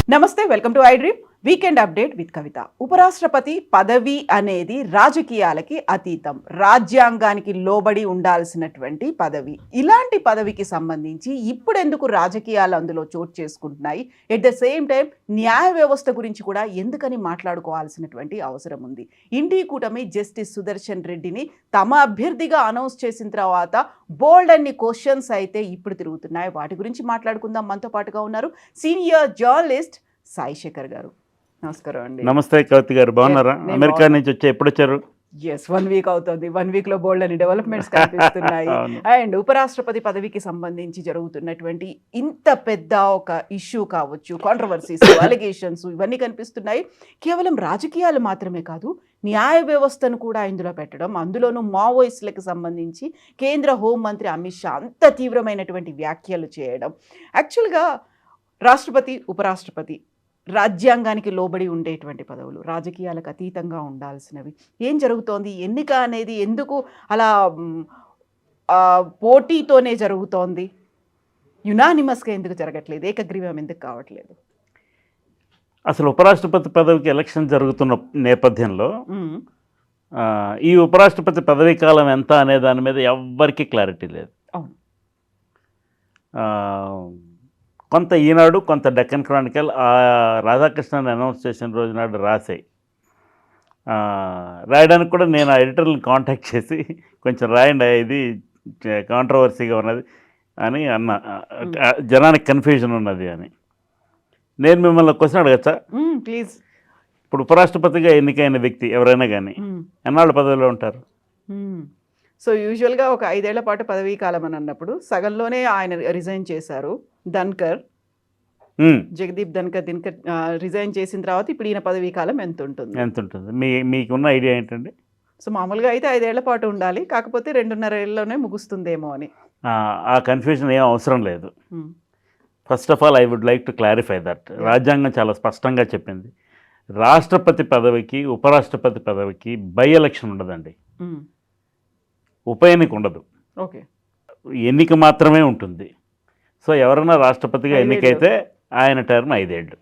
నమస్తే, welcome to iDream weekend update with Kavitha. ఉపరాష్ట్రపతి పదవి అనేది రాజకీయాలకి అతీతం, రాజ్యాంగానికి లోబడి ఉండాల్సినటువంటి పదవి. ఇలాంటి పదవికి సంబంధించి ఇప్పుడు ఎందుకు రాజకీయాలు అందులో చోటు చేసుకుంటున్నాయి? ఎట్ ద సేమ్ టైం న్యాయ వ్యవస్థ గురించి కూడా ఎందుకని మాట్లాడుకోవాల్సినటువంటి అవసరం ఉంది? ఇండి కూటమి జస్టిస్ సుదర్శన్ రెడ్డిని తమ అభ్యర్థిగా అనౌన్స్ చేసిన తర్వాత బోల్డ్ అన్ని క్వశ్చన్స్ అయితే ఇప్పుడు తిరుగుతున్నాయి. వాటి గురించి మాట్లాడుకుందాం. మనతో పాటుగా ఉన్నారు సీనియర్ జర్నలిస్ట్ సాయి శేఖర్ గారు. నమస్కారం అండి. నమస్తే కవిత గారు, బాగున్నారా? అమెరికా నుంచి వచ్చి ఎప్పుడు వచ్చారు? ఎస్, 1 వీక్ అవుతుంది. 1 వీక్లో బోల్డ్ అని డెవలప్మెంట్స్ కనిపిస్తున్నాయి. అండ్ ఉపరాష్ట్రపతి పదవికి సంబంధించి జరుగుతున్నటువంటి ఇంత పెద్ద ఒక ఇష్యూ కావచ్చు, కాంట్రవర్సీస్, అలిగేషన్స్ ఇవన్నీ కనిపిస్తున్నాయి. కేవలం రాజకీయాలు మాత్రమే కాదు, న్యాయ వ్యవస్థను కూడా ఇందులో పెట్టడం, అందులోనూ మావోయిస్టులకు సంబంధించి కేంద్ర హోంమంత్రి అమిత్ షా అంత తీవ్రమైనటువంటి వ్యాఖ్యలు చేయడం. యాక్చువల్గా రాష్ట్రపతి, ఉపరాష్ట్రపతి రాజ్యాంగానికి లోబడి ఉండేటువంటి పదవులు, రాజకీయాలకు అతీతంగా ఉండాల్సినవి. ఏం జరుగుతోంది? ఎన్నిక అనేది ఎందుకు అలా పోటీతోనే జరుగుతోంది? యునానిమస్గా ఎందుకు జరగట్లేదు? ఏకగ్రీవం ఎందుకు కావట్లేదు? అసలు ఉపరాష్ట్రపతి పదవికి ఎలక్షన్ జరుగుతున్న నేపథ్యంలో ఈ ఉపరాష్ట్రపతి పదవీ కాలం ఎంత అనే దాని మీద ఎవ్వరికీ క్లారిటీ లేదు. అవును. కొంత ఈనాడు, కొంత డెక్కన్ క్రానికల్ రాధాకృష్ణన్ అనౌన్స్ చేసిన రోజు నాడు రాశాయి. రాయడానికి కూడా నేను ఆ ఎడిటర్ని కాంటాక్ట్ చేసి కొంచెం రాయండి, ఇది కాంట్రవర్సీగా ఉన్నది అని అన్న, జనానికి కన్ఫ్యూజన్ ఉన్నది అని. నేను మిమ్మల్ని క్వశ్చన్ అడగచ్చా? ప్లీజ్. ఇప్పుడు ఉపరాష్ట్రపతిగా ఎన్నికైన వ్యక్తి ఎవరైనా కానీ ఎన్నాళ్ళు పదవిలో ఉంటారు? సో యూజువల్గా ఒక 5 ఏళ్ల పాటు పదవీ కాలం అని అన్నప్పుడు సగంలోనే ఆయన రిజైన్ చేశారు. జగదీప్ ధన్కర్ రిజైన్ చేసిన తర్వాత ఇప్పుడు ఈయన పదవీ కాలం ఎంత ఉంటుంది? మీకున్న ఐడియా ఏంటండి? సో మామూలుగా అయితే 5 ఏళ్ల పాటు ఉండాలి, కాకపోతే 2.5 ఏళ్ళలోనే ముగుస్తుందేమో అని. ఆ కన్ఫ్యూజన్ ఏం అవసరం లేదు. First of all I would like to clarify that రాజ్యాంగం చాలా స్పష్టంగా చెప్పింది, రాష్ట్రపతి పదవికి, ఉపరాష్ట్రపతి పదవికి బై ఎలక్షన్ ఉండదండి, ఉప ఎన్నిక ఉండదు. ఓకే, ఎన్నిక మాత్రమే ఉంటుంది. సో ఎవరైనా రాష్ట్రపతిగా ఎన్నికైతే ఆయన టర్మ్ 5 ఏళ్ళు.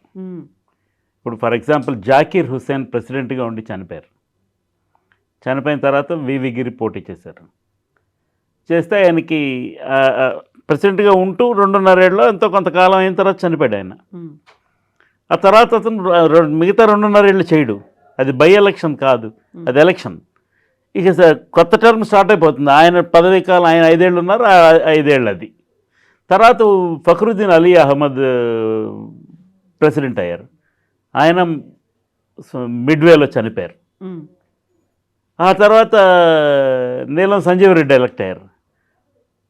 ఇప్పుడు ఫర్ ఎగ్జాంపుల్ జాకీర్ హుస్సేన్ ప్రెసిడెంట్గా ఉండి చనిపోయారు. చనిపోయిన తర్వాత వివి గిరి పోటీ చేస్తే ఆయనకి ప్రెసిడెంట్గా ఉంటూ 2.5 ఏళ్ళలో ఎంతో కొంతకాలం అయిన తర్వాత చనిపోయాడు ఆయన. ఆ తర్వాత అతను మిగతా 2.5 ఏళ్ళు చేయడు. అది బై ఎలక్షన్ కాదు, అది ఎలక్షన్. ఇక కొత్త టర్మ్ స్టార్ట్ అయిపోతుంది. ఆయన పదవీ కాలం, ఆయన 5 ఏళ్ళు ఉన్నారు, 5 ఏళ్ళు అది. తర్వాత ఫక్రుద్దీన్ అలీ అహ్మద్ ప్రెసిడెంట్ అయ్యారు. ఆయన మిడ్వేలో చనిపోయారు. ఆ తర్వాత నీలం సంజీవ్ రెడ్డి ఎలక్ట్ అయ్యారు.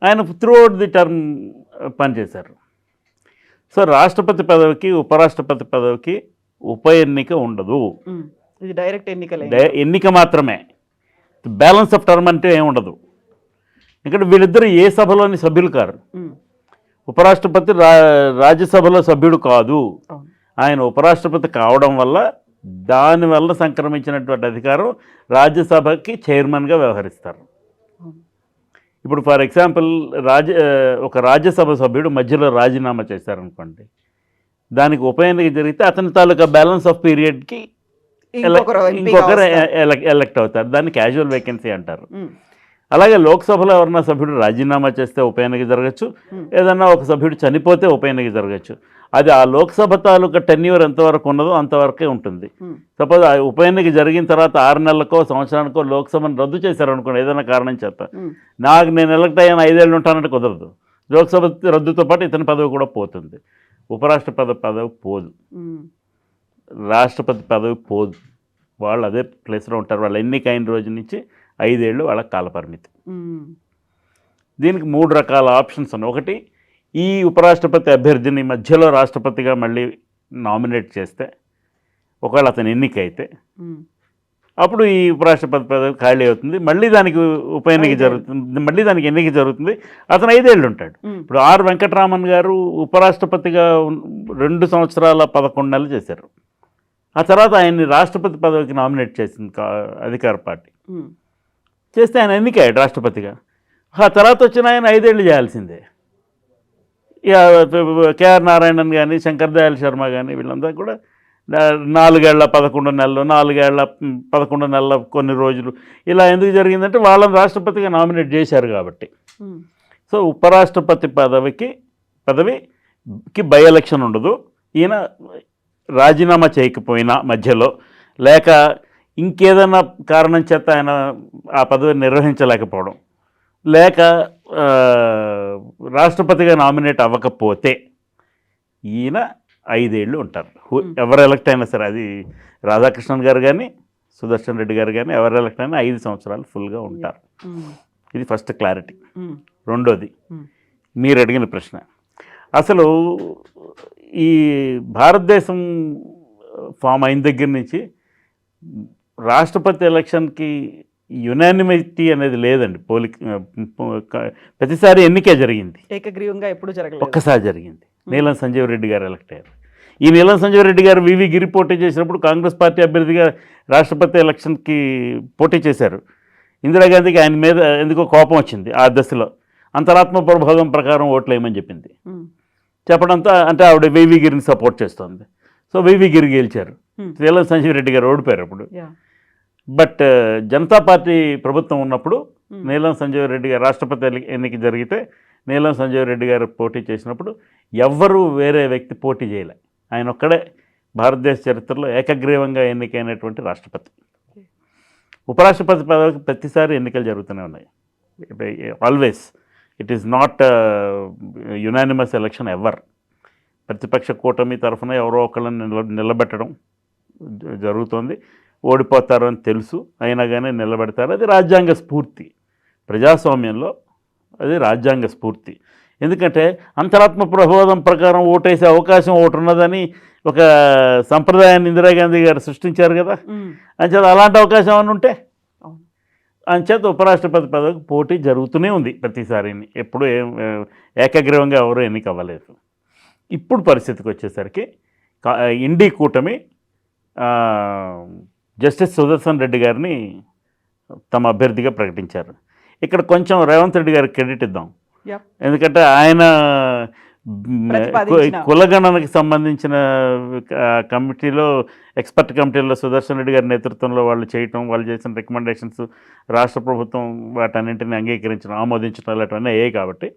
ఆయన త్రూఅవుట్ ది టర్మ్ పనిచేశారు. సో రాష్ట్రపతి పదవికి, ఉపరాష్ట్రపతి పదవికి ఉప ఎన్నిక ఉండదు, ఇది డైరెక్ట్ ఎన్నిక మాత్రమే. బ్యాలెన్స్ ఆఫ్ టర్మ్ అంటే ఏమి ఉండదు. ఇక్కడ వీళ్ళిద్దరు ఏ సభలోని సభ్యులు కారు. ఉపరాష్ట్రపతి రాజ్యసభలో సభ్యుడు కాదు. ఆయన ఉపరాష్ట్రపతి కావడం వల్ల దానివల్ల సంక్రమించినటువంటి అధికారం రాజ్యసభకి చైర్మన్గా వ్యవహరిస్తారు. ఇప్పుడు ఫర్ ఎగ్జాంపుల్ ఒక రాజ్యసభ సభ్యుడు మధ్యలో రాజీనామా చేశారనుకోండి, దానికి ఉప ఎన్నిక జరిగితే అతని తాలూకా బ్యాలెన్స్ ఆఫ్ పీరియడ్కి ఇంకొకరు ఎలక్ట్ అవుతారు. దాన్ని క్యాజువల్ వేకెన్సీ అంటారు. అలాగే లోక్సభలో ఎవరన్నా సభ్యుడు రాజీనామా చేస్తే ఉప ఎన్నిక జరగచ్చు, ఏదన్నా ఒక సభ్యుడు చనిపోతే ఉప ఎన్నిక జరగచ్చు. అది ఆ లోక్సభ తాలూకా టెన్యూర్ ఎంతవరకు ఉన్నదో అంతవరకే ఉంటుంది. సపోజ్ ఆ ఉప ఎన్నిక జరిగిన తర్వాత 6 నెలలకో సంవత్సరానికో లోక్సభను రద్దు చేశారనుకోండి, ఏదైనా కారణం చేత, నేను ఎలక్ట్ అయ్యాను 5 ఏళ్ళు ఉంటానంటే కుదరదు. లోక్సభ రద్దుతో పాటు ఇతని పదవి కూడా పోతుంది. ఉపరాష్ట్రపతి పదవి పోదు, రాష్ట్రపతి పదవి పోదు. వాళ్ళు అదే ప్లేస్లో ఉంటారు. వాళ్ళు ఎన్నికైన రోజు నుంచి 5 ఏళ్ళు వాళ్ళ కాలపరిమితి. దీనికి 3 రకాల ఆప్షన్స్ ఉన్నాయి. ఒకటి, ఈ ఉపరాష్ట్రపతి అభ్యర్థిని మధ్యలో రాష్ట్రపతిగా మళ్ళీ నామినేట్ చేస్తే, ఒకవేళ అతను ఎన్నికైతే అప్పుడు ఈ ఉపరాష్ట్రపతి పదవి ఖాళీ అవుతుంది. మళ్ళీ దానికి ఉప ఎన్నిక జరుగుతుంది, మళ్ళీ దానికి ఎన్నిక జరుగుతుంది. అతను 5 ఏళ్ళు ఉంటాడు. ఇప్పుడు ఆర్ వెంకటరామన్ గారు ఉపరాష్ట్రపతిగా 2 సంవత్సరాల 11 నెలలు చేశారు. ఆ తర్వాత ఆయన్ని రాష్ట్రపతి పదవికి నామినేట్ చేసింది అధికార పార్టీ. చేస్తే ఆయన ఎన్నికయ్యాడు రాష్ట్రపతిగా. ఆ తర్వాత వచ్చిన ఆయన 5 ఏళ్ళు చేయాల్సిందే. కేఆర్ నారాయణన్ కానీ శంకర్ దయాళ్ శర్మ కానీ వీళ్ళందరూ కూడా 4 ఏళ్ల 11 నెలలు 4 ఏళ్ల 11 నెలల కొన్ని రోజులు ఇలా ఎందుకు జరిగిందంటే వాళ్ళని రాష్ట్రపతిగా నామినేట్ చేశారు కాబట్టి. సో ఉపరాష్ట్రపతి పదవికి బై ఎలక్షన్ ఉండదు. ఈయన రాజీనామా చేయకపోయినా మధ్యలో లేక ఇంకేదైనా కారణం చేత ఆయన ఆ పదవిని నిర్వహించలేకపోవడం లేక రాష్ట్రపతిగా నామినేట్ అవ్వకపోతే ఈయన 5 ఏళ్ళు ఉంటారు. ఎవరు ఎలక్ట్ అయినా సరే, అది రాధాకృష్ణన్ గారు కానీ సుదర్శన్ రెడ్డి గారు కానీ ఎవరు ఎలక్ట్ అయినా 5 సంవత్సరాలు ఫుల్గా ఉంటారు. ఇది ఫస్ట్ క్లారిటీ. రెండోది మీరు అడిగిన ప్రశ్న, అసలు ఈ భారతదేశం ఫామ్ అయిన దగ్గర నుంచి రాష్ట్రపతి ఎలక్షన్కి యునానిమిటీ అనేది లేదండి. ప్రతిసారి ఎన్నికే జరిగింది, ఏకగ్రీవంగా ఎప్పుడు జరగలేదు. ఒక్కసారి జరిగింది. నీలం సంజీవ్ రెడ్డి గారు ఎలక్ట్ అయ్యారు. ఈ నీలం సంజీవ్ రెడ్డి గారు వివి గిరి పోటీ చేసినప్పుడు కాంగ్రెస్ పార్టీ అభ్యర్థిగా రాష్ట్రపతి ఎలక్షన్కి పోటీ చేశారు. ఇందిరాగాంధీకి ఆయన మీద ఎందుకో కోపం వచ్చింది. ఆ దశలో అంతరాత్మ ప్రభావం ప్రకారం ఓట్లు వేయమని చెప్పింది. చెప్పడంతో అంటే ఆవిడ వివి గిరిని సపోర్ట్ చేస్తుంది. సో వివి గిరి గెలిచారు. నీలం సంజీవ్ రెడ్డి గారు ఓడిపోయారు అప్పుడు. బట్ జనతా పార్టీ ప్రభుత్వం ఉన్నప్పుడు నీలం సంజీవ్ రెడ్డి గారు రాష్ట్రపతి ఎన్నిక జరిగితే నీలం సంజీవ్ రెడ్డి గారు పోటీ చేసినప్పుడు ఎవ్వరూ వేరే వ్యక్తి పోటీ చేయలే. ఆయన ఒక్కడే భారతదేశ చరిత్రలో ఏకగ్రీవంగా ఎన్నికైనటువంటి రాష్ట్రపతి. ఉపరాష్ట్రపతి పదవికి ప్రతిసారి ఎన్నికలు జరుగుతూనే ఉన్నాయి. Always it is not unanimous election ever. ప్రతిపక్ష కూటమి తరఫున ఎవరో ఒకళ్ళని నిలబెట్టడం జరుగుతుంది. ఓడిపోతారు అని తెలుసు, అయినా కానీ నిలబెడతారు. అది రాజ్యాంగ స్ఫూర్తి. ప్రజాస్వామ్యంలో అది రాజ్యాంగ స్ఫూర్తి. ఎందుకంటే అంతరాత్మ ప్రబోధం ప్రకారం ఓటేసే అవకాశం ఒకటి ఉన్నదని ఒక సంప్రదాయాన్ని ఇందిరాగాంధీ గారు సృష్టించారు కదా. అంచేత అలాంటి అవకాశం అని ఉంటే అంచేత ఉపరాష్ట్రపతి పదవికి పోటీ జరుగుతూనే ఉంది ప్రతిసారిని. ఎప్పుడు ఏకగ్రీవంగా ఎవరు ఎన్నిక అవ్వలేదు. ఇప్పుడు పరిస్థితికి వచ్చేసరికి ఇండి కూటమి జస్టిస్ సుదర్శన్ రెడ్డి గారిని తమ అభ్యర్థిగా ప్రకటించారు. ఇక్కడ కొంచెం రేవంత్ రెడ్డి గారికి క్రెడిట్ ఇద్దాం. ఎందుకంటే ఆయన కులగణనకి సంబంధించిన కమిటీలో, ఎక్స్పర్ట్ కమిటీలో సుదర్శన్ రెడ్డి గారి నేతృత్వంలో వాళ్ళు చేయటం, వాళ్ళు చేసిన రికమెండేషన్స్ రాష్ట్ర ప్రభుత్వం వాటన్నింటినీ అంగీకరించడం, ఆమోదించడం ఇలాంటివన్నీ అయ్యాయి. కాబట్టి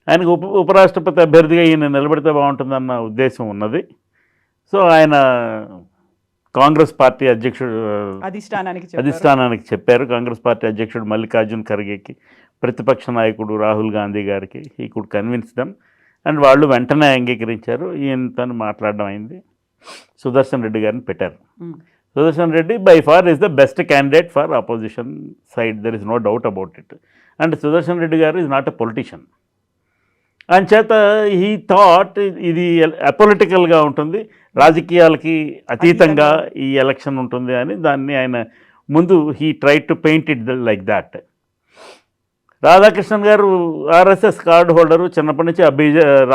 ఆయనకు ఉపరాష్ట్రపతి అభ్యర్థిగా ఈయన నిలబడితే బాగుంటుందన్న ఉద్దేశం ఉన్నది. సో ఆయన కాంగ్రెస్ పార్టీ అధిష్టానానికి చెప్పారు. కాంగ్రెస్ పార్టీ అధ్యక్షుడు మల్లికార్జున్ ఖర్గేకి, ప్రతిపక్ష నాయకుడు రాహుల్ గాంధీ గారికి ఈ కుడ్ కన్విన్స్ దెమ్ అండ్ వాళ్ళు వెంటనే అంగీకరించారు. ఈయనతో మాట్లాడడం అయింది. సుదర్శన్ రెడ్డి గారిని పెట్టారు. Sudarshan Reddy by far is the best candidate for opposition side, there is no doubt about it. And Sudarshan Reddy గారు ఈజ్ నాట్ ఎ పొలిటీషియన్. అంచేత హీ థాట్ ఇది అపొలిటికల్గా ఉంటుంది, రాజకీయాలకి అతీతంగా ఈ ఎలక్షన్ ఉంటుంది అని దాన్ని ఆయన ముందు he try to paint it like that. Radhakrishnan గారు ఆర్ఎస్ఎస్ కార్డు హోల్డరు, చిన్నప్పటి నుంచి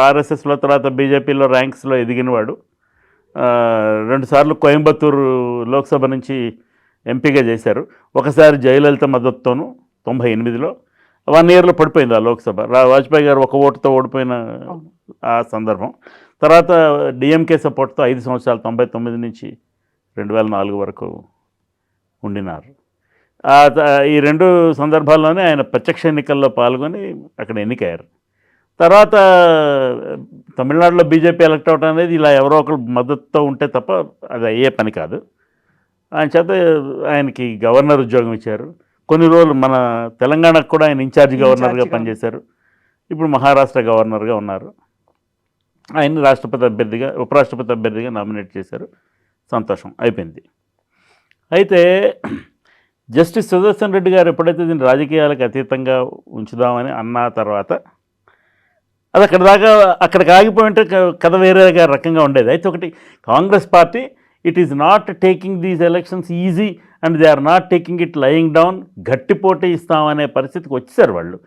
ఆర్ఎస్ఎస్లో తర్వాత బీజేపీలో ర్యాంక్స్లో ఎదిగినవాడు. 2 సార్లు కోయంబత్తూరు లోక్సభ నుంచి ఎంపీగా చేశారు. ఒకసారి జయలలిత మద్దతుతోనూ 98లో 1 ఇయర్లో పడిపోయింది ఆ లోక్సభ. వాజ్పేయి గారు 1 ఓటుతో ఓడిపోయిన ఆ సందర్భం. తర్వాత డిఎంకే సపోర్ట్తో 5 సంవత్సరాలు 99 నుంచి 2004 వరకు ఉండినారు. ఈ 2 సందర్భాల్లోనే ఆయన ప్రత్యక్ష ఎన్నికల్లో పాల్గొని అక్కడ ఎన్నికయ్యారు. తర్వాత తమిళనాడులో బీజేపీ ఎలక్ట్ అవడం అనేది ఇలా ఎవరో ఒకరు మద్దతుతో ఉంటే తప్ప అది అయ్యే పని కాదు. ఆయన చేత ఆయనకి గవర్నర్ ఉద్యోగం ఇచ్చారు. కొన్ని రోజులు మన తెలంగాణకు కూడా ఆయన ఇన్ఛార్జ్ గవర్నర్గా పనిచేశారు. ఇప్పుడు మహారాష్ట్ర గవర్నర్గా ఉన్నారు. ఆయన ఉపరాష్ట్రపతి అభ్యర్థిగా నామినేట్ చేశారు. సంతోషం, అయిపోయింది. అయితే జస్టిస్ సుదర్శన్ రెడ్డి గారు ఎప్పుడైతే దీన్ని రాజకీయాలకు అతీతంగా ఉంచుదామని అన్న తర్వాత అది అక్కడికి ఆగిపోయింటే కథ వేరేగా రకంగా ఉండేది. అయితే ఒకటి, Congress party it is not taking these elections easy and they are not taking it lying down. గట్టి పోటీ ఇస్తామనే పరిస్థితికి వచ్చేసారు వాళ్ళు.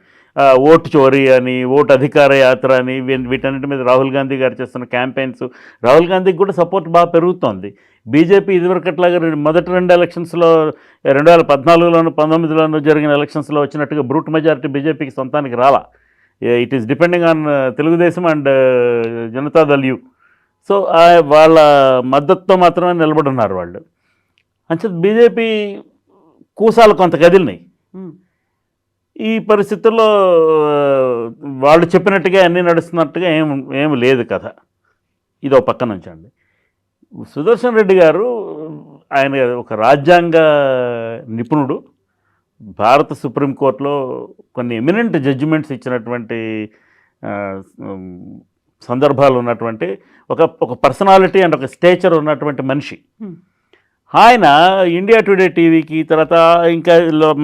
ఓటు చోరీ అని, ఓటు అధికార యాత్ర అని, వీటన్నిటి మీద రాహుల్ గాంధీ గారు చేస్తున్న క్యాంపెయిన్స్, రాహుల్ గాంధీకి కూడా సపోర్ట్ బాగా పెరుగుతోంది. బీజేపీ ఇదివరకట్లాగా మొదటి 2 ఎలక్షన్స్లో 2014లోను 19లోను జరిగిన ఎలక్షన్స్లో వచ్చినట్టుగా బ్రూట్ మెజారిటీ బీజేపీకి సొంతానికి రాలా. It is depending on Telugu Desam and Janata Dal you. So వాళ్ళ మద్దతుతో మాత్రమే నిలబడున్నారు వాళ్ళు. అంచేత బీజేపీ కూసాలు కొంత కదిలినాయి. ఈ పరిస్థితుల్లో వాళ్ళు చెప్పినట్టుగా అన్నీ నడుస్తున్నట్టుగా ఏం లేదు కథ. ఇదో పక్కన ఉంచండి. సుదర్శన్ రెడ్డి గారు ఆయన ఒక రాజ్యాంగ నిపుణుడు, భారత సుప్రీంకోర్టులో కొన్ని ఎమినెంట్ జడ్జిమెంట్స్ ఇచ్చినటువంటి సందర్భాలు ఉన్నటువంటి ఒక పర్సనాలిటీ అండ్ ఒక స్టేచర్ ఉన్నటువంటి మనిషి. ఆయన ఇండియా టుడే టీవీకి, తర్వాత ఇంకా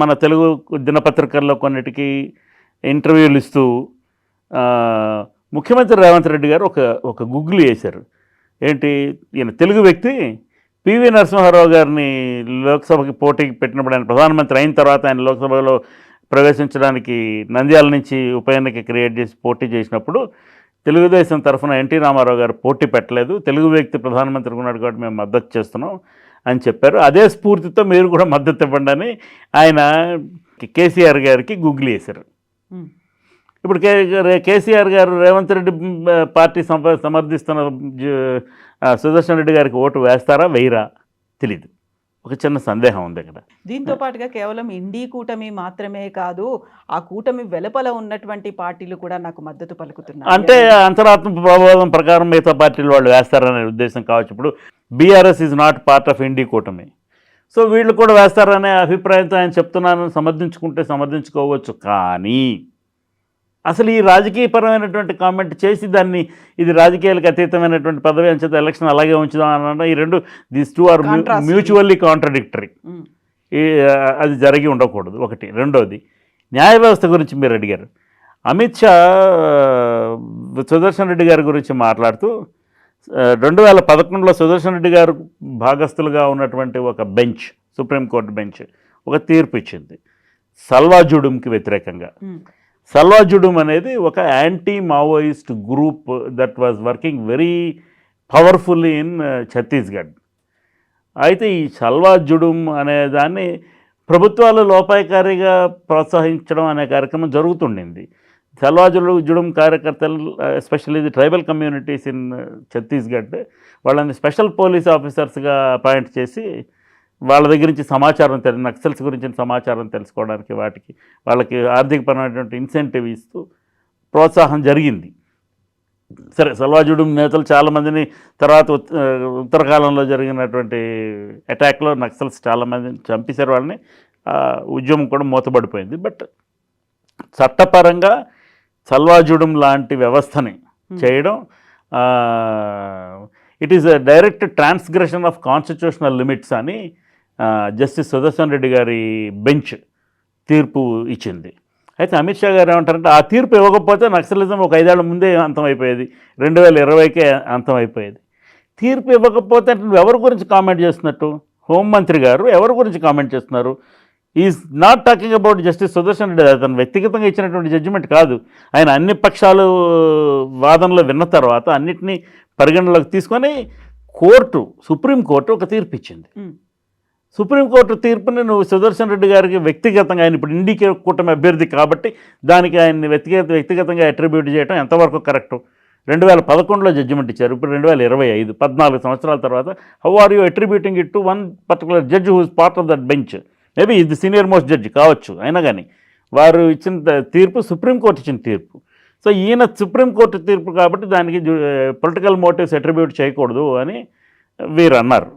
మన తెలుగు దినపత్రికల్లో కొన్నిటికి ఇంటర్వ్యూలు ఇస్తూ ముఖ్యమంత్రి రేవంత్ రెడ్డి గారు ఒక గుగ్గులు వేశారు. ఏంటి, ఈయన తెలుగు వ్యక్తి పివి నరసింహారావు గారిని లోక్సభకి పోటీకి పెట్టినప్పుడు, ఆయన ప్రధానమంత్రి అయిన తర్వాత ఆయన లోక్సభలో ప్రవేశించడానికి నంద్యాల నుంచి ఉప ఎన్నిక క్రియేట్ చేసి పోటీ చేసినప్పుడు తెలుగుదేశం తరఫున ఎన్టీ రామారావు గారు పోటీ పెట్టలేదు, తెలుగు వ్యక్తి ప్రధానమంత్రి ఉన్నాడు కాబట్టి మేము మద్దతు చేస్తున్నాం అని చెప్పారు. అదే స్ఫూర్తితో మీరు కూడా మద్దతు ఇవ్వండి అని ఆయన కేసీఆర్ గారికి గుగ్గులు వేశారు. ఇప్పుడు కేసీఆర్ గారు రేవంత్ రెడ్డి పార్టీ సమర్థిస్తున్న సుదర్శన్ రెడ్డి గారికి ఓటు వేస్తారా వేయరా తెలీదు. ఒక చిన్న సందేహం ఉంది అక్కడ. దీంతో పాటుగా కేవలం ఇండి కూటమి మాత్రమే కాదు, ఆ కూటమి వెలుపల ఉన్నటువంటి పార్టీలు కూడా నాకు మద్దతు పలుకుతున్నాయి అంటే అంతరాత్మ ప్రభావం ప్రకారం మిగతా పార్టీలు వాళ్ళు వేస్తారనే ఉద్దేశం కావచ్చు. ఇప్పుడు BRS is not part of INDI కూటమి, సో వీళ్ళు కూడా వేస్తారనే అభిప్రాయంతో ఆయన చెప్తున్నాను. సమర్థించుకుంటే సమర్థించుకోవచ్చు, కానీ అసలు ఈ రాజకీయపరమైనటువంటి కామెంట్ చేసి దాన్ని ఇది రాజకీయాలకు అతీతమైనటువంటి పదవి అంచేత ఎలక్షన్ అలాగే ఉంచుదాం అన్న ఈ రెండు, these two are mutually contradictory. అది జరిగి ఉండకూడదు ఒకటి. రెండోది, న్యాయ వ్యవస్థ గురించి మీరు అడిగారు. అమిత్ షా సుదర్శన్ రెడ్డి గారి గురించి మాట్లాడుతూ 2011లో సుదర్శన్ రెడ్డి గారు భాగస్థులుగా ఉన్నటువంటి ఒక బెంచ్, సుప్రీంకోర్టు బెంచ్ ఒక తీర్పు ఇచ్చింది సల్వా జుడుమ్కి వ్యతిరేకంగా. సల్వా జుడుమ్ అనేది ఒక anti Maoist group that was working very powerfully in Chhattisgarh. అయితే ఈ సల్వా జుడుమ్ అనే దాన్ని ప్రభుత్వాలు లోపాయకారిగా ప్రోత్సహించడం అనే కార్యక్రమం జరుగుతుండింది. సల్వా జుడుమ్ కార్యకర్తలు, especially the tribal communities in Chhattisgarh, వాళ్ళని స్పెషల్ పోలీస్ ఆఫీసర్స్గా అపాయింట్ చేసి వాళ్ళ దగ్గర నుంచి సమాచారం నక్సల్స్ గురించిన సమాచారం తెలుసుకోవడానికి వాళ్ళకి ఆర్థికపరమైనటువంటి ఇన్సెంటివ్ ఇస్తూ ప్రోత్సాహం జరిగింది. సరే, సల్వా జుడుమ్ నేతలు చాలామందిని తర్వాత ఉత్తరకాలంలో జరిగినటువంటి అటాక్లో నక్సల్స్ చాలామందిని చంపేశారు, వాళ్ళని ఉద్యమం కూడా మూతపడిపోయింది. బట్ చట్టపరంగా సల్వా జుడుమ్ లాంటి వ్యవస్థని చేయడం it is a direct transgression of constitutional limits అని జస్టిస్ సుదర్శన్ రెడ్డి గారి బెంచ్ తీర్పు ఇచ్చింది. అయితే అమిత్ షా గారు ఏమంటారంటే, ఆ తీర్పు ఇవ్వకపోతే నక్సలిజం ఒక 5 ఏళ్ల ముందే అంతమైపోయేది, 2020కే అంతమైపోయేది. తీర్పు ఇవ్వకపోతే నువ్వు ఎవరి గురించి కామెంట్ చేస్తున్నట్టు? హోంమంత్రి గారు ఎవరి గురించి కామెంట్ చేస్తున్నారు? Is not talking about justice Sudarshan Reddy. అతను వ్యక్తిగతంగా ఇచ్చినటువంటి జడ్జిమెంట్ కాదు. ఆయన అన్ని పక్షాలు వాదనలు విన్న తర్వాత అన్నిటినీ పరిగణలోకి తీసుకొని సుప్రీంకోర్టు ఒక తీర్పు ఇచ్చింది. సుప్రీంకోర్టు తీర్పుని నువ్వు సుదర్శన్ రెడ్డి గారికి వ్యక్తిగతంగా, ఆయన ఇప్పుడు ఇండి కూటమి అభ్యర్థి కాబట్టి దానికి ఆయన్ని వ్యక్తిగతంగా అట్రిబ్యూట్ చేయడం ఎంతవరకు కరెక్టు? 2011లో జడ్జిమెంట్ ఇచ్చారు, ఇప్పుడు 2025, 14 సంవత్సరాల తర్వాత how are you attributing it to one particular judge who is part of that bench? Maybe ఇది సీనియర్ మోస్ట్ జడ్జి కావచ్చు, అయినా కానీ వారు ఇచ్చిన తీర్పు సుప్రీంకోర్టు ఇచ్చిన తీర్పు. సో ఈయన సుప్రీంకోర్టు తీర్పు కాబట్టి దానికి పొలిటికల్ మోటివ్స్ అట్రిబ్యూట్ చేయకూడదు అని వీరు అన్నారు,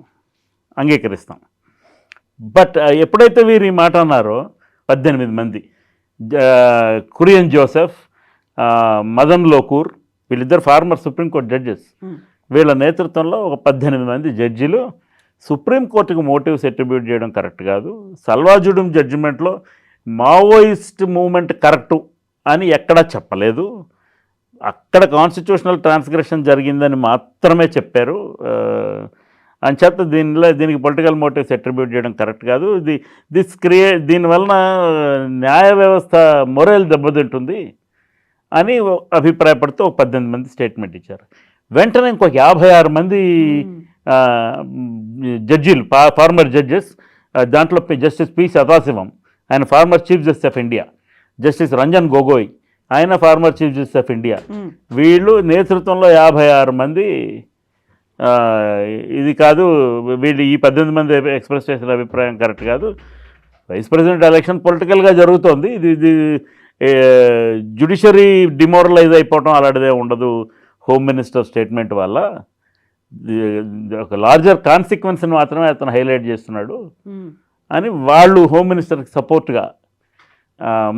అంగీకరిస్తాం. బట్ ఎప్పుడైతే వీరు ఈ మాట అన్నారో 18 మంది, కురియన్ జోసెఫ్, మదన్ లోకూర్, వీళ్ళిద్దరు ఫార్మర్ సుప్రీంకోర్టు జడ్జెస్, వీళ్ళ నేతృత్వంలో ఒక 18 మంది జడ్జిలు సుప్రీంకోర్టుకు మోటివ్స్ అట్రిబ్యూట్ చేయడం కరెక్ట్ కాదు, సల్వా జుడుమ్ జడ్జిమెంట్లో మావోయిస్ట్ మూవ్మెంట్ కరెక్టు అని ఎక్కడా చెప్పలేదు, అక్కడ కాన్స్టిట్యూషనల్ ట్రాన్స్గ్రెషన్ జరిగిందని మాత్రమే చెప్పారు. అంచేత దీనికి పొలిటికల్ మోటివ్స్ అట్రిబ్యూట్ చేయడం కరెక్ట్ కాదు. దీనివలన న్యాయ వ్యవస్థ మొరల్ దెబ్బతింటుంది అని అభిప్రాయపడుతూ ఒక 18 మంది స్టేట్మెంట్ ఇచ్చారు. వెంటనే ఇంకొక 56 మంది జడ్జీలు, ఫార్మర్ జడ్జెస్, దాంట్లో జస్టిస్ పి సదాశివం, ఆయన former chief justice of India, justice Ranjan Gogoi, ఆయన former chief justice of India. వీళ్ళు నేతృత్వంలో 56 మంది, ఇది కాదు వీళ్ళు ఈ 18 మంది ఎక్స్ప్రెస్ చేసిన అభిప్రాయం కరెక్ట్ కాదు, వైస్ ప్రెసిడెంట్ ఎలక్షన్ పొలిటికల్గా జరుగుతోంది, ఇది జ్యుడిషియరీ డిమోరలైజ్ అయిపోవటం అలాంటిదే ఉండదు హోమ్ మినిస్టర్ స్టేట్మెంట్ వల్ల, ఒక లార్జర్ కాన్సిక్వెన్స్ని మాత్రమే అతను హైలైట్ చేస్తున్నాడు అని వాళ్ళు హోమ్ మినిస్టర్కి సపోర్ట్గా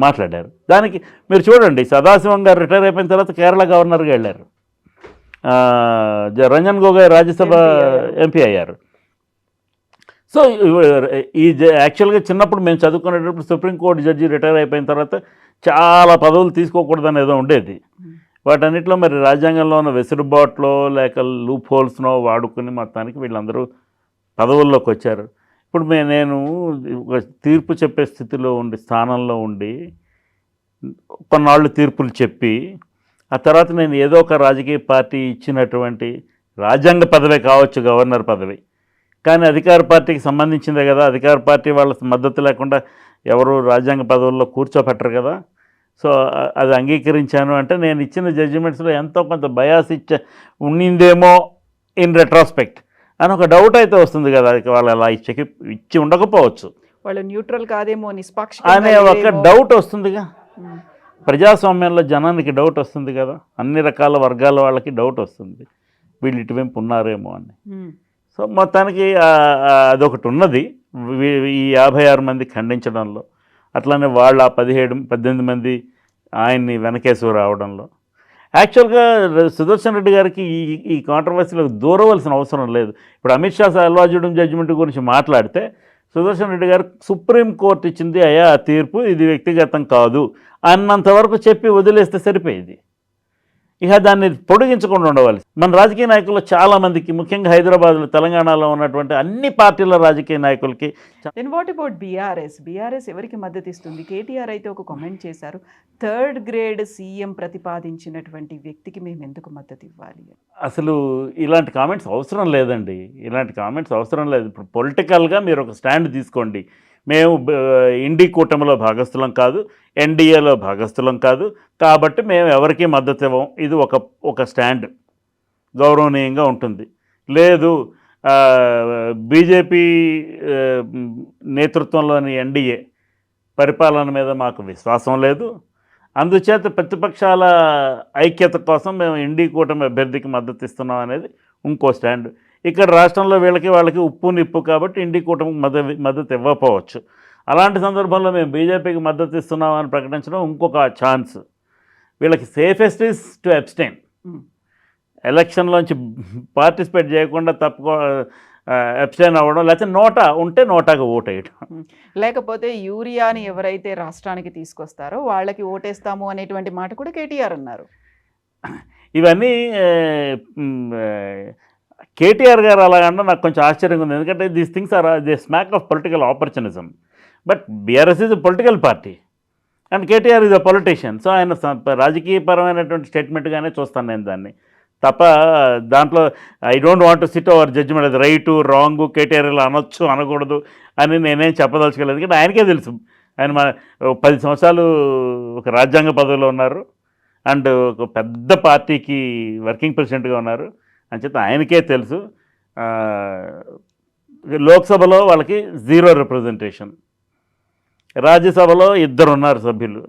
మాట్లాడారు. దానికి మీరు చూడండి, సదాశివం గారు రిటైర్ అయిపోయిన తర్వాత కేరళ గవర్నర్గా వెళ్ళారు, రంజన్ గొగోయ్ రాజ్యసభ ఎంపీ అయ్యారు. సో ఈ యాక్చువల్గా చిన్నప్పుడు మేము చదువుకునేటప్పుడు సుప్రీంకోర్టు జడ్జి రిటైర్ అయిపోయిన తర్వాత చాలా పదవులు తీసుకోకూడదని ఏదో ఉండేది. వాటన్నిటిలో మరి రాజ్యాంగంలో ఉన్న వెసులుబాట్లో లేక లూప్ హోల్స్నో వాడుకుని మొత్తానికి వీళ్ళందరూ పదవుల్లోకి వచ్చారు. ఇప్పుడు నేను ఒక తీర్పు చెప్పే స్థితిలో ఉండి స్థానంలో ఉండి కొన్నాళ్ళు తీర్పులు చెప్పి ఆ తర్వాత నేను ఏదో ఒక రాజకీయ పార్టీ ఇచ్చినటువంటి రాజ్యాంగ పదవే కావచ్చు గవర్నర్ పదవి, కానీ అధికార పార్టీకి సంబంధించిందే కదా, అధికార పార్టీ వాళ్ళ మద్దతు లేకుండా ఎవరు రాజ్యాంగ పదవుల్లో కూర్చోపెట్టరు కదా. సో అది అంగీకరించాను అంటే నేను ఇచ్చిన జడ్జిమెంట్స్లో ఎంతో కొంత బయాస్ ఉండిందేమో ఇన్ రెట్రాస్పెక్ట్ అని ఒక డౌట్ అయితే వస్తుంది కదా. వాళ్ళు అలా ఇచ్చి ఉండకపోవచ్చు, వాళ్ళు న్యూట్రల్ కాదేమో, అనే ఒక డౌట్ వస్తుందిగా. ప్రజాస్వామ్యంలో జనానికి డౌట్ వస్తుంది కదా, అన్ని రకాల వర్గాల వాళ్ళకి డౌట్ వస్తుంది, వీళ్ళు ఇటువైపు ఉన్నారేమో అని. సో మొత్తానికి అదొకటి ఉన్నది ఈ 56 మంది ఖండించడంలో, అట్లానే వాళ్ళ 18 మంది ఆయన్ని వెనకేసుకు రావడంలో. యాక్చువల్గా సుదర్శన్ రెడ్డి గారికి ఈ కాంట్రవర్సీలకు దూరవలసిన అవసరం లేదు. ఇప్పుడు అమిత్ షా అల్వాజుడం జడ్జిమెంట్ గురించి మాట్లాడితే సుదర్శన్ రెడ్డి గారు సుప్రీంకోర్టు ఇచ్చింది అయ్యా ఆ తీర్పు, ఇది వ్యక్తిగతం కాదు అన్నంతవరకు చెప్పి వదిలేస్తే సరిపోయేది. ఇక దాన్ని పొడిగించకుండా ఉండవాలి. మన రాజకీయ నాయకులు చాలామందికి, ముఖ్యంగా హైదరాబాద్లో తెలంగాణలో ఉన్నటువంటి అన్ని పార్టీల రాజకీయ నాయకులకి. దెన్ వాట్ అబౌట్ బీఆర్ఎస్ ఎవరికి మద్దతు ఇస్తుంది? కేటీఆర్ అయితే ఒక కామెంట్ చేశారు, 3rd గ్రేడ్ సీఎం ప్రతిపాదించినటువంటి వ్యక్తికి మేము ఎందుకు మద్దతు ఇవ్వాలి? అసలు ఇలాంటి కామెంట్స్ అవసరం లేదండి, ఇలాంటి కామెంట్స్ అవసరం లేదు. ఇప్పుడు పొలిటికల్గా మీరు ఒక స్టాండ్ తీసుకోండి, మేము ఇండి కూటమిలో భాగస్థులం కాదు, ఎన్డీఏలో భాగస్థులం కాదు, కాబట్టి మేము ఎవరికీ మద్దతు ఇవ్వం, ఇది ఒక స్టాండ్ గౌరవనీయంగా ఉంటుంది. లేదు బీజేపీ నేతృత్వంలోని ఎన్డీఏ పరిపాలన మీద మాకు విశ్వాసం లేదు, అందుచేత ప్రతిపక్షాల ఐక్యత కోసం మేము ఇండి కూటమి అభ్యర్థికి మద్దతు ఇస్తున్నాం అనేది ఇంకో స్టాండ్. ఇక్కడ రాష్ట్రంలో వాళ్ళకి ఉప్పు నిప్పు కాబట్టి ఇండి కూటమికి మద్దతు ఇవ్వకపోవచ్చు. అలాంటి సందర్భంలో మేము బీజేపీకి మద్దతు ఇస్తున్నామని ప్రకటించడం ఇంకొక ఛాన్స్. వీళ్ళకి సేఫెస్ట్ ఈజ్ టు అబ్స్టైన్, ఎలక్షన్లోంచి పార్టిసిపేట్ చేయకుండా అబ్స్టైన్ అవ్వడం, లేకపోతే నోటాగా ఓటు వేయడం. లేకపోతే యూరియాని ఎవరైతే రాష్ట్రానికి తీసుకొస్తారో వాళ్ళకి ఓటేస్తాము అనేటువంటి మాట కూడా కేటీఆర్ అన్నారు. ఇవన్నీ కేటీఆర్ గారు అలాగంటే నాకు కొంచెం ఆశ్చర్యంగా ఉంది, ఎందుకంటే these things are the smack of political opportunism. But BRS is a political party and KTR is a politician. So ఆయన రాజకీయపరమైనటువంటి స్టేట్మెంట్గానే చూస్తాను నేను దాన్ని తప్ప, దాంట్లో I don't want to sit over judgment, అది రైటు రాంగు, కేటీఆర్ ఇలా అనొచ్చు అనకూడదు అని నేనేం చెప్పదలుచుకోలేదు. ఎందుకంటే ఆయనకే తెలుసు, ఆయన 10 సంవత్సరాలు ఒక రాజ్యాంగ పదవిలో ఉన్నారు అండ్ ఒక పెద్ద పార్టీకి వర్కింగ్ ప్రెసిడెంట్గా ఉన్నారు అని చెప్పి ఆయనకే తెలుసు. లోక్సభలో వాళ్ళకి 0 రిప్రజెంటేషన్, రాజ్యసభలో 2 ఉన్నారు సభ్యులు,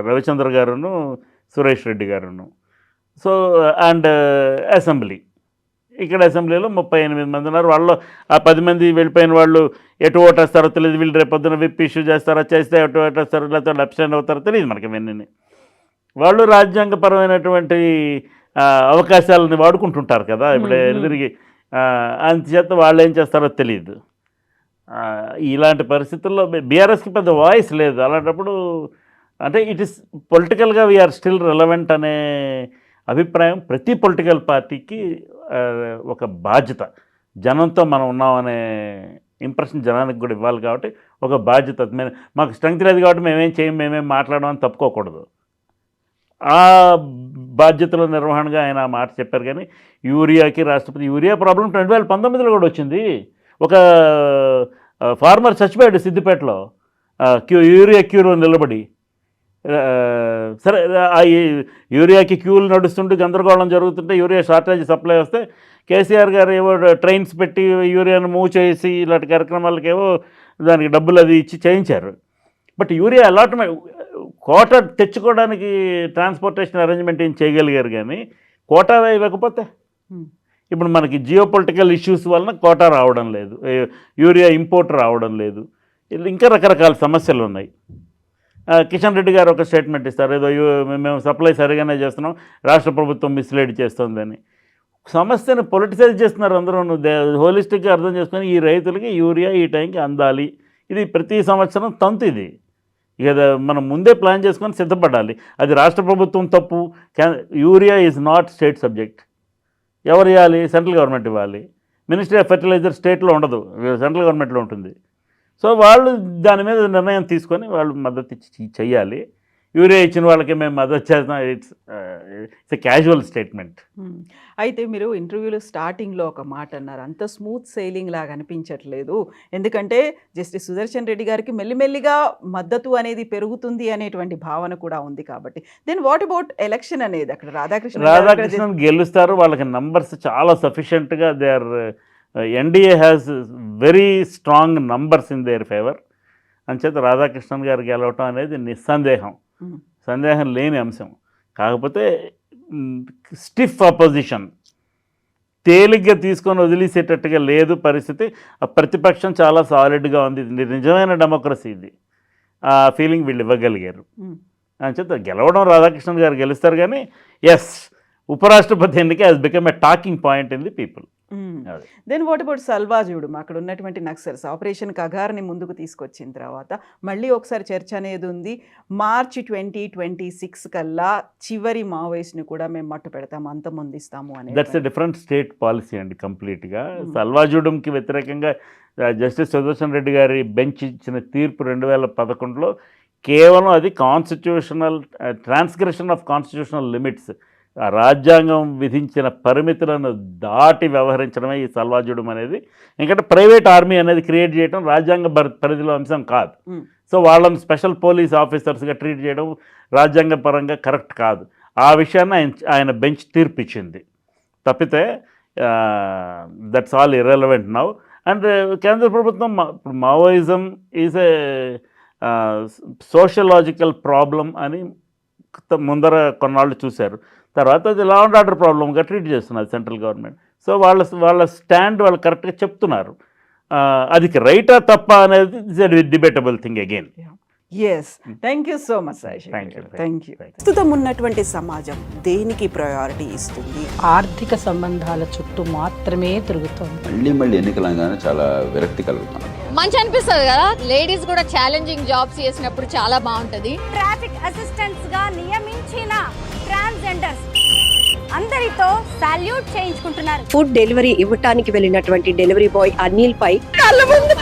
రవిచంద్ర గారును సురేష్ రెడ్డి గారును. సో అండ్ అసెంబ్లీ, ఇక్కడ అసెంబ్లీలో 38 మంది ఉన్నారు. వాళ్ళు ఆ 10 మంది వెళ్ళిపోయిన వాళ్ళు ఎటు ఓటేస్తారో తెలియదు, వీళ్ళు రేపొద్దున విప్ ఇష్యూ చేస్తారో, చేస్తే ఎటు ఓటేస్తారో, లేకపోతే అబ్స్టైన్ అవుతారో తెలియదు మనకి. ఇవన్నీ వాళ్ళు రాజ్యాంగపరమైనటువంటి అవకాశాలని వాడుకుంటుంటారు కదా ఇప్పుడు ఎదురికి, అందుచేత వాళ్ళు ఏం చేస్తారో తెలియదు. ఇలాంటి పరిస్థితుల్లో బీఆర్ఎస్కి పెద్ద వాయిస్ లేదు. అలాంటప్పుడు అంటే ఇట్ ఈస్ పొలిటికల్గా వీఆర్ స్టిల్ రిలవెంట్ అనే అభిప్రాయం ప్రతి పొలిటికల్ పార్టీకి ఒక బాధ్యత. జనంతో మనం ఉన్నామనే ఇంప్రెషన్ జనానికి కూడా ఇవ్వాలి కాబట్టి ఒక బాధ్యత. మాకు స్ట్రెంగ్త్ లేదు కాబట్టి మేమేం చేయం, మేమేం మాట్లాడమని తప్పుకోకూడదు. ఆ బాధ్యతల నిర్వహణగా ఆయన ఆ మాట చెప్పారు. కానీ యూరియాకి యూరియా ప్రాబ్లం 2019లో కూడా వచ్చింది. ఒక ఫార్మర్ చచ్చిపోయాడు సిద్దిపేటలో యూరియా క్యూలో నిలబడి. సరే ఆ యూరియాకి క్యూలు నడుస్తుంటే గందరగోళం జరుగుతుంటే యూరియా షార్టేజ్ సప్లై వస్తే కేసీఆర్ గారు ఏవో ట్రైన్స్ పెట్టి యూరియాను మూవ్ చేసి ఇలాంటి కార్యక్రమాలకేవో దానికి డబ్బులు అది ఇచ్చి చేయించారు. బట్ యూరియా అలాట్మెంట్ కోటా తెచ్చుకోవడానికి ట్రాన్స్పోర్టేషన్ అరేంజ్మెంట్ ఏం చేయగలిగారు, కానీ కోటా ఇవ్వకపోతే ఇప్పుడు మనకి జియో పొలిటికల్ ఇష్యూస్ వలన కోటా రావడం లేదు, యూరియా ఇంపోర్ట్ రావడం లేదు, ఇంకా రకరకాల సమస్యలు ఉన్నాయి. కిషన్ రెడ్డి గారు ఒక స్టేట్మెంట్ ఇస్తారు, ఏదో మేము సప్లై సరిగానే చేస్తున్నాం, రాష్ట్ర ప్రభుత్వం మిస్లీడ్ చేస్తుందని. సమస్యను పొలిటిసైజ్ చేస్తున్నారు అందరూ. హోలిస్టిక్గా అర్థం చేసుకొని ఈ రైతులకి యూరియా ఈ టైంకి అందాలి, ఇది ప్రతి సంవత్సరం తంతు. ఇది ఇక మనం ముందే ప్లాన్ చేసుకొని సిద్ధపడాలి. అది రాష్ట్ర ప్రభుత్వం తప్పు. Urea is not state subject. ఎవరు ఇవ్వాలి? సెంట్రల్ గవర్నమెంట్ ఇవ్వాలి. మినిస్ట్రీ ఆఫ్ ఫెర్టిలైజర్ స్టేట్లో ఉండదు, సెంట్రల్ గవర్నమెంట్లో ఉంటుంది. సో వాళ్ళు దాని మీద నిర్ణయం తీసుకొని వాళ్ళు మద్దతు ఇచ్చి చెయ్యాలి. యూరియా ఇచ్చిన వాళ్ళకి మేము మద్దతు చేస్తాం, ఇట్స్ ఎ క్యాజువల్ స్టేట్మెంట్. అయితే మీరు ఇంటర్వ్యూలో స్టార్టింగ్లో ఒక మాట అన్నారు, అంత స్మూత్ సెయిలింగ్ లాగా అనిపించట్లేదు, ఎందుకంటే జస్టిస్ సుదర్శన్ రెడ్డి గారికి మెల్లిమెల్లిగా మద్దతు అనేది పెరుగుతుంది అనేటువంటి భావన కూడా ఉంది కాబట్టి. దెన్ వాట్ అబౌట్ ఎలక్షన్ అనేది? అక్కడ రాధాకృష్ణన్ గెలుస్తారు, వాళ్ళకి నంబర్స్ చాలా సఫిషియెంట్గా, they are NDA has very strong numbers in their favour. అంచేత రాధాకృష్ణన్ గారు గెలవటం అనేది నిస్సందేహం, సందేహం లేని అంశం. కాకపోతే స్టిఫ్ అపోజిషన్, తేలిగ్గా తీసుకొని వదిలేసేటట్టుగా లేదు పరిస్థితి. ఆ ప్రతిపక్షం చాలా సాలిడ్గా ఉంది. ఇది నిజమైన డెమోక్రసీ, ఇది ఆ ఫీలింగ్ వీళ్ళు ఇవ్వగలిగారు. అంచేత గెలవడం రాధాకృష్ణన్ గారు గెలుస్తారు, కానీ ఎస్, ఉపరాష్ట్రపతి ఎన్నిక has become a talking point in the people. Then what about Salwa Judum? అక్కడ ఉన్నటువంటి నక్సల్స్ ఆపరేషన్ కగార్ని ముందుకు తీసుకొచ్చిన తర్వాత మళ్ళీ ఒకసారి చర్చ అనేది ఉంది. మార్చి 2026 కల్లా చివరి మావోయిస్ట్ని కూడా మేము మట్టు పెడతాము, అంతమొందిస్తాము అని. That's a different state policy అండి కంప్లీట్గా. సల్వాజుడంకి వ్యతిరేకంగా జస్టిస్ సుదర్శన్ రెడ్డి గారి బెంచ్ ఇచ్చిన తీర్పు 2011లో కేవలం అది constitutional transgression of constitutional limits, రాజ్యాంగం విధించిన పరిమితులను దాటి వ్యవహరించడమే ఈ సల్వాజుడం అనేది. ఎందుకంటే ప్రైవేట్ ఆర్మీ అనేది క్రియేట్ చేయడం రాజ్యాంగ పరిధిలో అంశం కాదు. సో వాళ్ళని స్పెషల్ పోలీస్ ఆఫీసర్స్గా ట్రీట్ చేయడం రాజ్యాంగ పరంగా కరెక్ట్ కాదు. ఆ విషయాన్ని ఆయన బెంచ్ తీర్పు ఇచ్చింది తప్పితే that's all irrelevant now. And కేంద్ర ప్రభుత్వం Maoism is a sociological problem అని ముందర కొన్నాళ్ళు చూశారు. తర్వాత అది లా అండ్ ఆర్డర్ ప్రాబ్లంగా ట్రీట్ చేస్తున్నారు సెంట్రల్ గవర్నమెంట్. సో వాళ్ళ స్టాండ్ వాళ్ళు కరెక్ట్గా చెప్తున్నారు. అది రైటా తప్ప అనేది is a debatable thing again. Yes, thank you so much. Thank you. ప్రస్తుతం ఉన్నటువంటి సమాజం దేనికి ప్రయారిటీ ఇస్తుంది? ఆర్థిక సంబంధాల చుట్టూ మాత్రమే తిరుగుతుంది. మళ్ళీ ఎన్నికలంగానే చాలా విరక్తి కలుగుతాను. మంచి అనిపిస్తుంది కదా, లేడీస్ కూడా ఛాలెంజింగ్ జాబ్స్ చేసినప్పుడు చాలా బాగుంటది. ట్రాఫిక్ అసిస్టెంట్స్ గా నియమించిన ట్రాన్స్జెండర్స్ అందరితో సాల్యూట్ చేయించుకుంటున్నారు. ఫుడ్ డెలివరీ ఇవ్వటానికి వెళ్ళినటువంటి డెలివరీ బాయ్ అనిల్ పై కళ్ళ ముందు